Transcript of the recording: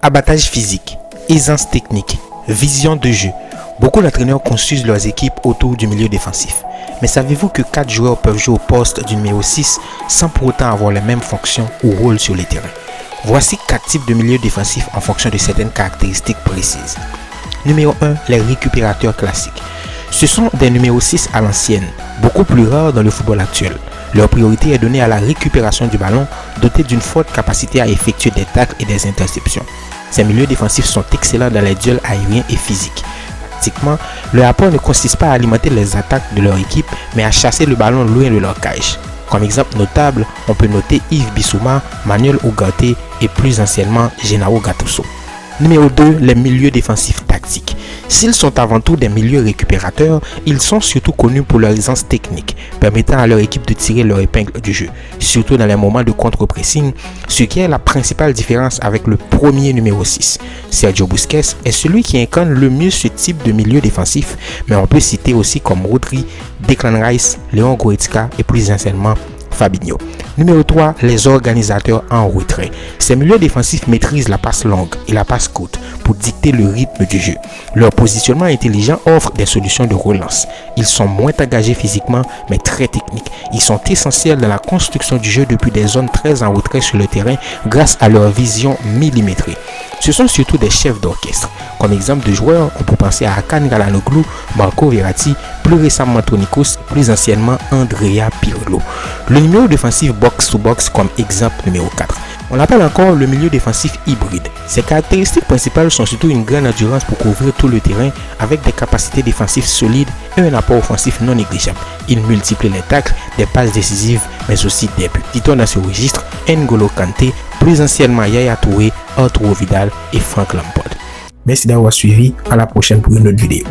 Abattage physique, aisance technique, vision de jeu. Beaucoup d'entraîneurs construisent leurs équipes autour du milieu défensif. Mais savez-vous que 4 joueurs peuvent jouer au poste du numéro 6 sans pour autant avoir les mêmes fonctions ou rôles sur les terrains? Voici 4 types de milieux défensifs en fonction de certaines caractéristiques précises. Numéro 1, les récupérateurs classiques. Ce sont des numéros 6 à l'ancienne, beaucoup plus rares dans le football actuel. Leur priorité est donnée à la récupération du ballon, dotés d'une forte capacité à effectuer des tacles et des interceptions. Ces milieux défensifs sont excellents dans les duels aériens et physiques. Tactiquement, leur apport ne consiste pas à alimenter les attaques de leur équipe, mais à chasser le ballon loin de leur cage. Comme exemple notable, on peut noter Yves Bissouma, Manuel Ugarte et plus anciennement Gennaro Gattuso. Numéro 2, les milieux défensifs tactiques. S'ils sont avant tout des milieux récupérateurs, ils sont surtout connus pour leur aisance technique, permettant à leur équipe de tirer leur épingle du jeu, surtout dans les moments de contre-pressing, ce qui est la principale différence avec le premier numéro 6. Sergio Busquets est celui qui incarne le mieux ce type de milieu défensif, mais on peut citer aussi comme Rodri, Declan Rice, Léon Goretzka et plus anciennement Fabinho. Numéro 3, les organisateurs en retrait. Ces milieux défensifs maîtrisent la passe longue et la passe courte pour dicter le rythme du jeu. Leur positionnement intelligent offre des solutions de relance. Ils sont moins engagés physiquement mais très techniques. Ils sont essentiels dans la construction du jeu depuis des zones très en retrait sur le terrain grâce à leur vision millimétrée. Ce sont surtout des chefs d'orchestre. Comme exemple de joueurs, on peut penser à Hakan Çalhanoğlu, Marco Verratti, plus récemment Toni Kroos, plus anciennement Andrea Pirlo. Le numéro défensif box-to-box comme exemple numéro 4. On l'appelle encore le milieu défensif hybride. Ses caractéristiques principales sont surtout une grande endurance pour couvrir tout le terrain avec des capacités défensives solides et un apport offensif non négligeable. Il multiplie les tacles, des passes décisives, mais aussi des buts. Citons dans ce registre N'Golo Kanté, plus anciennement Yaya Touré, Arturo Vidal et Frank Lampard. Merci d'avoir suivi, à la prochaine pour une autre vidéo.